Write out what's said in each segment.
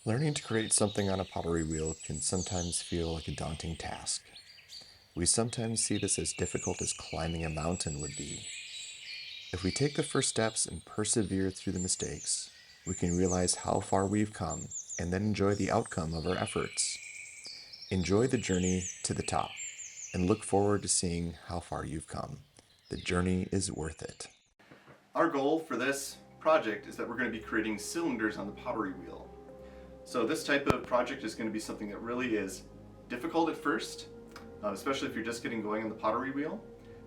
Learning to create something on a pottery wheel can sometimes feel like a daunting task. We sometimes see this as difficult as climbing a mountain would be. If we take the first steps and persevere through the mistakes, we can realize how far we've come and then enjoy the outcome of our efforts. Enjoy the journey to the top and look forward to seeing how far you've come. The journey is worth it. Our goal for this project is that we're going to be creating cylinders on the pottery wheel. So this type of project is going to be something that really is difficult at first, especially if you're just getting going on the pottery wheel.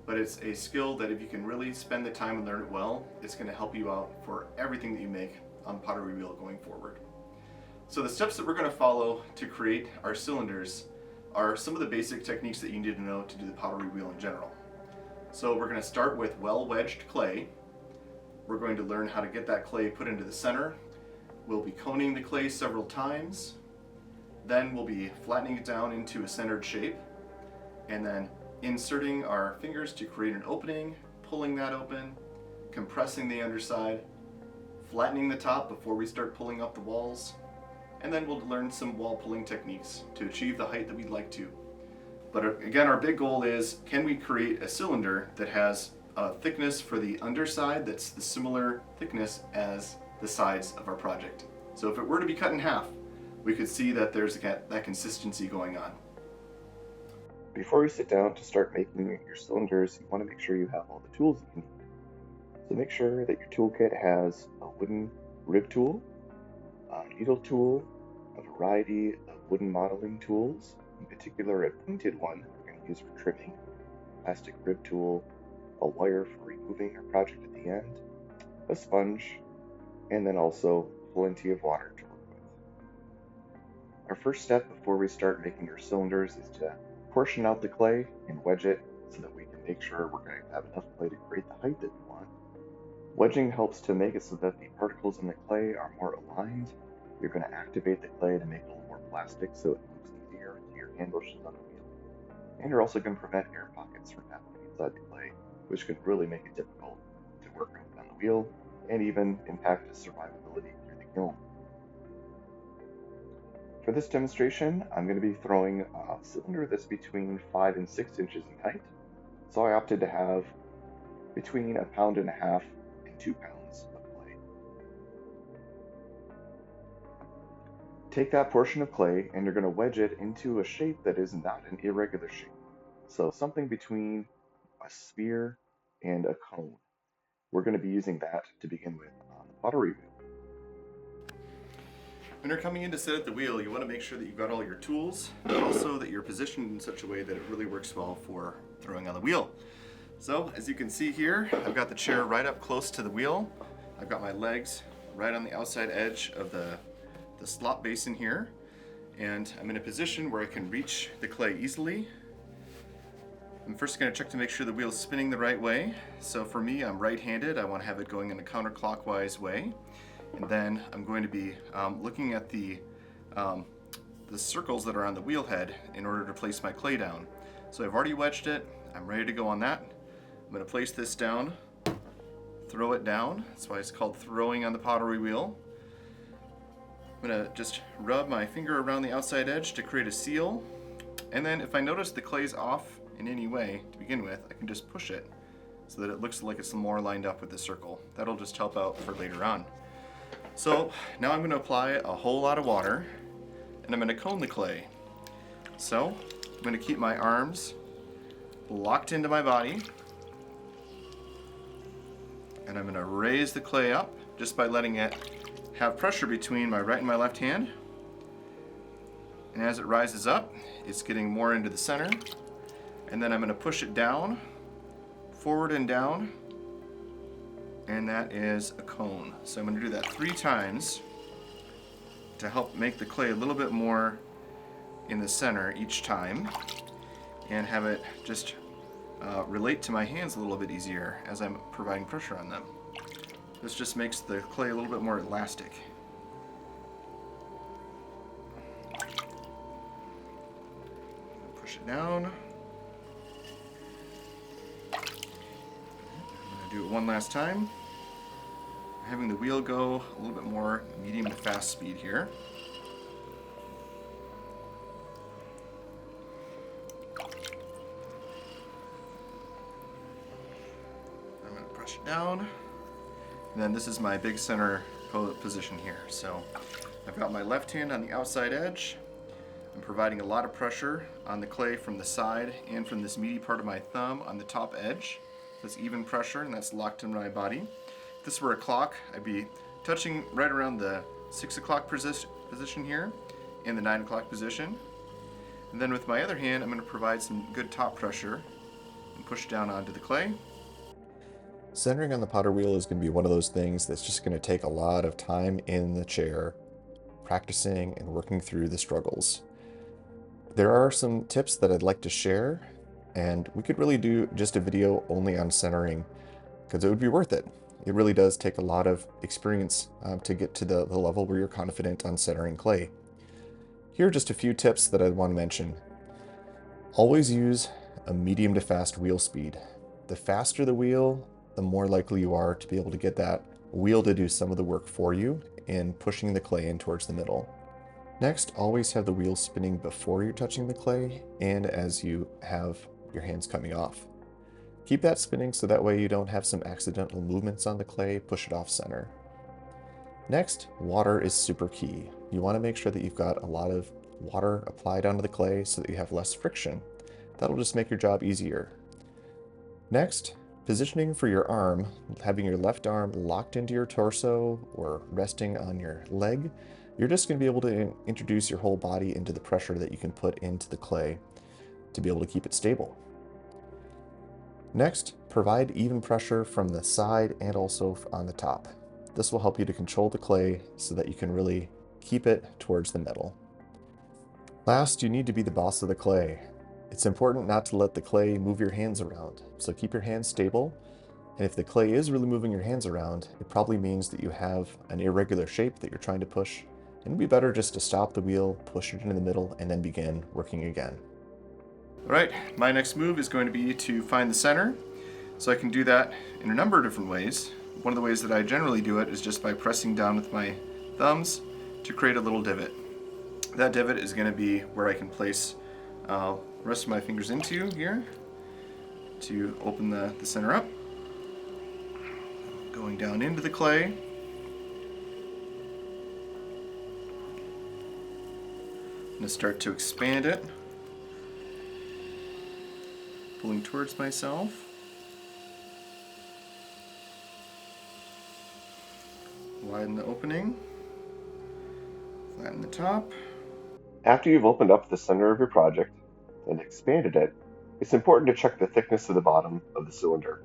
But it's a skill that if you can really spend the time and learn it well, it's going to help you out for everything that you make on pottery wheel going forward. So the steps that we're going to follow to create our cylinders are some of the basic techniques that you need to know to do the pottery wheel in general. So we're going to start with well-wedged clay. We're going to learn how to get that clay put into the center. We'll be coning the clay several times. Then we'll be flattening it down into a centered shape, and then inserting our fingers to create an opening, pulling that open, compressing the underside, flattening the top before we start pulling up the walls, and then we'll learn some wall pulling techniques to achieve the height that we'd like to. But again, our big goal is, can we create a cylinder that has a thickness for the underside that's the similar thickness as the sides of our project. So if it were to be cut in half, we could see that there's that consistency going on. Before you sit down to start making your cylinders, you want to make sure you have all the tools that you need. So make sure that your toolkit has a wooden rib tool, a needle tool, a variety of wooden modeling tools, in particular a pointed one we're going to use for trimming, plastic rib tool, a wire for removing our project at the end, a sponge, and then also plenty of water to work with. Our first step before we start making our cylinders is to portion out the clay and wedge it so that we can make sure we're going to have enough clay to create the height that we want. Wedging helps to make it so that the particles in the clay are more aligned. You're going to activate the clay to make it a little more plastic so it moves easier into your hand motions on the wheel. And you're also going to prevent air pockets from happening inside the clay, which can really make it difficult to work on the wheel and even impact its survivability through the kiln. For this demonstration, I'm going to be throwing a cylinder that's between 5 and 6 inches in height. So I opted to have between 1.5 pounds and 2 pounds of clay. Take that portion of clay and you're going to wedge it into a shape that is not an irregular shape. So something between a sphere and a cone. We're going to be using that to begin with on the pottery wheel. When you're coming in to sit at the wheel, you want to make sure that you've got all your tools, but also that you're positioned in such a way that it really works well for throwing on the wheel. So as you can see here, I've got the chair right up close to the wheel. I've got my legs right on the outside edge of the slot basin here, and I'm in a position where I can reach the clay easily. I'm first going to check to make sure the wheel's spinning the right way. So for me, I'm right-handed. I want to have it going in a counterclockwise way. And then I'm going to be looking at the circles that are on the wheel head in order to place my clay down. So I've already wedged it. I'm ready to go on that. I'm going to place this down, throw it down. That's why it's called throwing on the pottery wheel. I'm going to just rub my finger around the outside edge to create a seal. And then if I notice the clay's off in any way to begin with, I can just push it so that it looks like it's more lined up with the circle. That'll just help out for later on. So now I'm going to apply a whole lot of water and I'm going to cone the clay. So I'm going to keep my arms locked into my body and I'm going to raise the clay up just by letting it have pressure between my right and my left hand. And as it rises up, it's getting more into the center. And then I'm going to push it down, forward and down, and that is a cone. So I'm going to do that 3 times to help make the clay a little bit more in the center each time and have it just relate to my hands a little bit easier as I'm providing pressure on them. This just makes the clay a little bit more elastic. Push it down. Do it one last time. Having the wheel go a little bit more medium to fast speed here. down. And then this is my big center position here. So I've got my left hand on the outside edge. I'm providing a lot of pressure on the clay from the side and from this meaty part of my thumb on the top edge. That's even pressure, and that's locked in my body. If this were a clock, I'd be touching right around the 6 o'clock position here and the 9 o'clock position. And then with my other hand, I'm going to provide some good top pressure and push down onto the clay. Centering on the potter wheel is going to be one of those things that's just going to take a lot of time in the chair, practicing and working through the struggles. There are some tips that I'd like to share, and we could really do just a video only on centering because it would be worth it. It really does take a lot of experience to get to the level where you're confident on centering clay. Here are just a few tips that I'd want to mention. Always use a medium to fast wheel speed. The faster the wheel, the more likely you are to be able to get that wheel to do some of the work for you in pushing the clay in towards the middle. Next, always have the wheel spinning before you're touching the clay and as you have your hands coming off. Keep that spinning so that way you don't have some accidental movements on the clay, push it off center. Next, water is super key. You want to make sure that you've got a lot of water applied onto the clay so that you have less friction. That'll just make your job easier. Next, positioning for your arm, having your left arm locked into your torso or resting on your leg, you're just going to be able to introduce your whole body into the pressure that you can put into the clay to be able to keep it stable. Next, provide even pressure from the side and also on the top. This will help you to control the clay so that you can really keep it towards the middle. Last, you need to be the boss of the clay. It's important not to let the clay move your hands around, so keep your hands stable. And if the clay is really moving your hands around, it probably means that you have an irregular shape that you're trying to push. And it'd be better just to stop the wheel, push it into the middle, and then begin working again. All right, my next move is going to be to find the center. So I can do that in a number of different ways. One of the ways that I generally do it is just by pressing down with my thumbs to create a little divot. That divot is going to be where I can place the rest of my fingers into here to open the center up. Going down into the clay. I'm going to start to expand it, pulling towards myself. Widen the opening, flatten the top. After you've opened up the center of your project and expanded it, it's important to check the thickness of the bottom of the cylinder.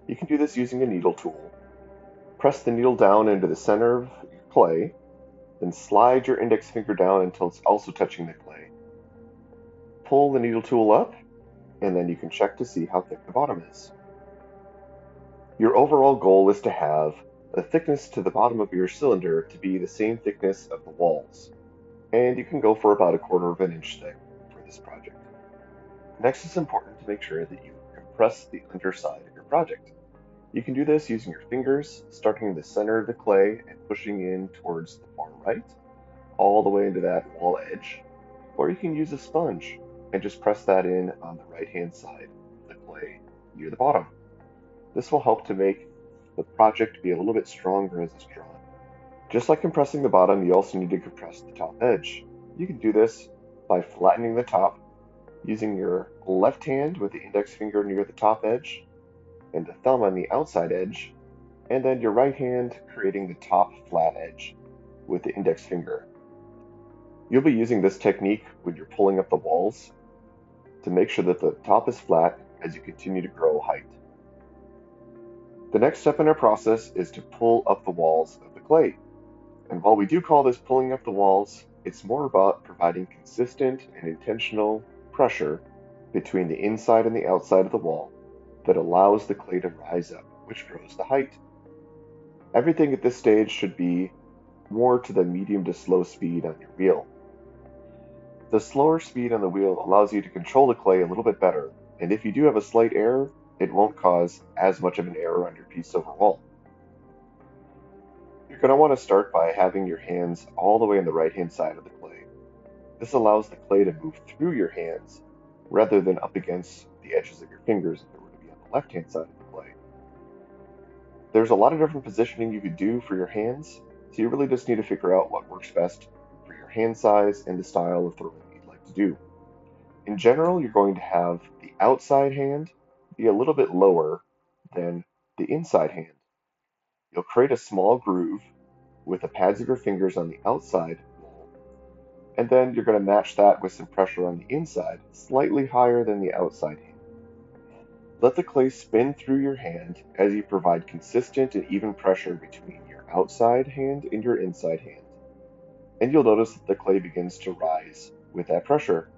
You can do this using a needle tool. Press the needle down into the center of your clay, then slide your index finger down until it's also touching the clay. Pull the needle tool up, and then you can check to see how thick the bottom is. Your overall goal is to have the thickness to the bottom of your cylinder to be the same thickness of the walls, and you can go for about 1/4 of an inch thick for this project. Next, it's important to make sure that you compress the underside of your project. You can do this using your fingers, starting in the center of the clay and pushing in towards the far right, all the way into that wall edge, or you can use a sponge and just press that in on the right-hand side of the clay near the bottom. This will help to make the project be a little bit stronger as it's drawn. Just like compressing the bottom, you also need to compress the top edge. You can do this by flattening the top using your left hand with the index finger near the top edge and the thumb on the outside edge, and then your right hand creating the top flat edge with the index finger. You'll be using this technique when you're pulling up the walls to make sure that the top is flat as you continue to grow height. The next step in our process is to pull up the walls of the clay. And while we do call this pulling up the walls, it's more about providing consistent and intentional pressure between the inside and the outside of the wall that allows the clay to rise up, which grows the height. Everything at this stage should be more to the medium to slow speed on your wheel. The slower speed on the wheel allows you to control the clay a little bit better, and if you do have a slight error, it won't cause as much of an error on your piece overall. You're going to want to start by having your hands all the way on the right-hand side of the clay. This allows the clay to move through your hands rather than up against the edges of your fingers if it were to be on the left-hand side of the clay. There's a lot of different positioning you could do for your hands, so you really just need to figure out what works best for your hand size and the style of throwing you'd like to do. In general, you're going to have the outside hand be a little bit lower than the inside hand. You'll create a small groove with the pads of your fingers on the outside wall, and then you're going to match that with some pressure on the inside, slightly higher than the outside hand. Let the clay spin through your hand as you provide consistent and even pressure between your outside hand and your inside hand, and you'll notice that the clay begins to rise with that pressure.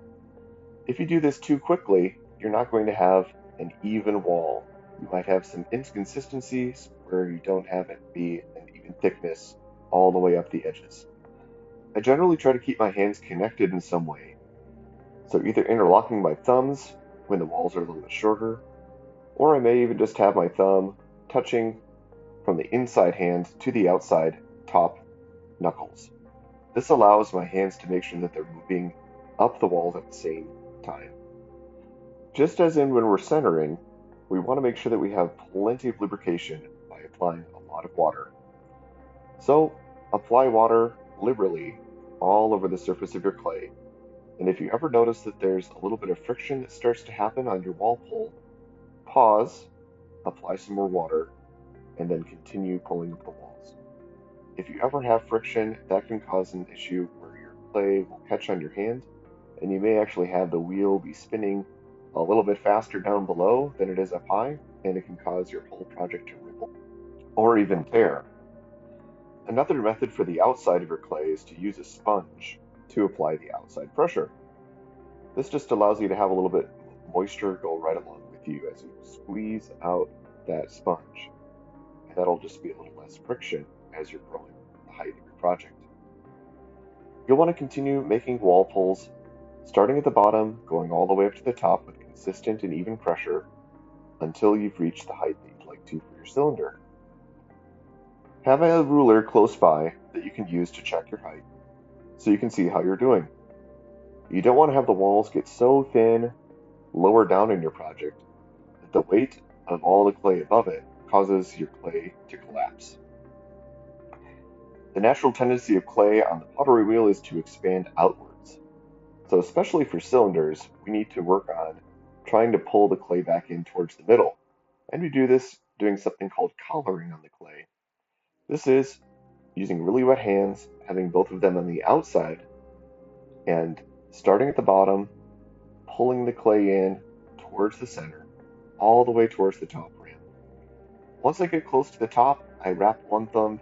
If you do this too quickly, you're not going to have an even wall. You might have some inconsistencies where you don't have it be an even thickness all the way up the edges. I generally try to keep my hands connected in some way, so either interlocking my thumbs when the walls are a little bit shorter, or I may even just have my thumb touching from the inside hand to the outside top knuckles. This allows my hands to make sure that they're moving up the walls at the same time. Just as in when we're centering, we want to make sure that we have plenty of lubrication by applying a lot of water. So apply water liberally all over the surface of your clay, and if you ever notice that there's a little bit of friction that starts to happen on your wall pull, pause, apply some more water, and then continue pulling up the walls. If you ever have friction, that can cause an issue where your clay will catch on your hand, and you may actually have the wheel be spinning a little bit faster down below than it is up high, and it can cause your whole project to ripple or even tear. Another method for the outside of your clay is to use a sponge to apply the outside pressure. This just allows you to have a little bit of moisture go right along with you as you squeeze out that sponge. And that'll just be a little less friction as you're growing the height of your project. You'll want to continue making wall pulls, starting at the bottom, going all the way up to the top with consistent and even pressure until you've reached the height that you'd like to for your cylinder. Have a ruler close by that you can use to check your height so you can see how you're doing. You don't want to have the walls get so thin lower down in your project that the weight of all the clay above it causes your clay to collapse. The natural tendency of clay on the pottery wheel is to expand outwards. So especially for cylinders, we need to work on trying to pull the clay back in towards the middle. And we do this doing something called collaring on the clay. This is using really wet hands, having both of them on the outside, and starting at the bottom, pulling the clay in towards the center, all the way towards the top rim. Once I get close to the top, I wrap one thumb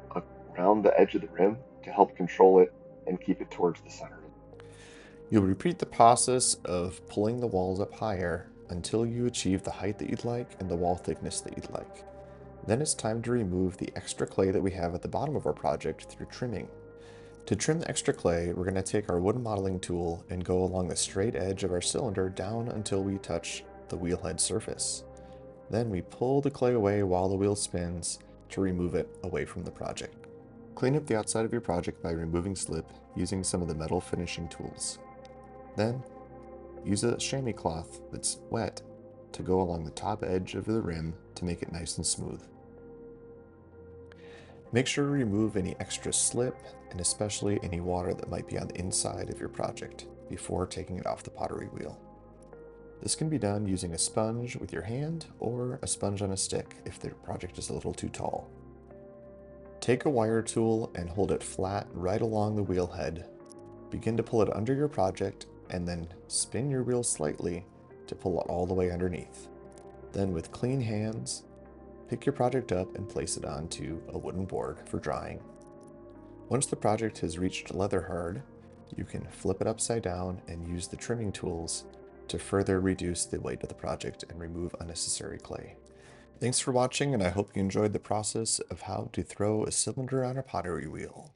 around the edge of the rim to help control it and keep it towards the center. You'll repeat the process of pulling the walls up higher until you achieve the height that you'd like and the wall thickness that you'd like. Then it's time to remove the extra clay that we have at the bottom of our project through trimming. To trim the extra clay, we're going to take our wooden modeling tool and go along the straight edge of our cylinder down until we touch the wheelhead surface. Then we pull the clay away while the wheel spins to remove it away from the project. Clean up the outside of your project by removing slip using some of the metal finishing tools. Then, use a chamois cloth that's wet to go along the top edge of the rim to make it nice and smooth. Make sure to remove any extra slip and especially any water that might be on the inside of your project before taking it off the pottery wheel. This can be done using a sponge with your hand or a sponge on a stick if the project is a little too tall. Take a wire tool and hold it flat right along the wheel head. Begin to pull it under your project and then spin your wheel slightly to pull it all the way underneath. Then with clean hands, pick your project up and place it onto a wooden board for drying. Once the project has reached leather hard, you can flip it upside down and use the trimming tools to further reduce the weight of the project and remove unnecessary clay. Thanks for watching, and I hope you enjoyed the process of how to throw a cylinder on a pottery wheel.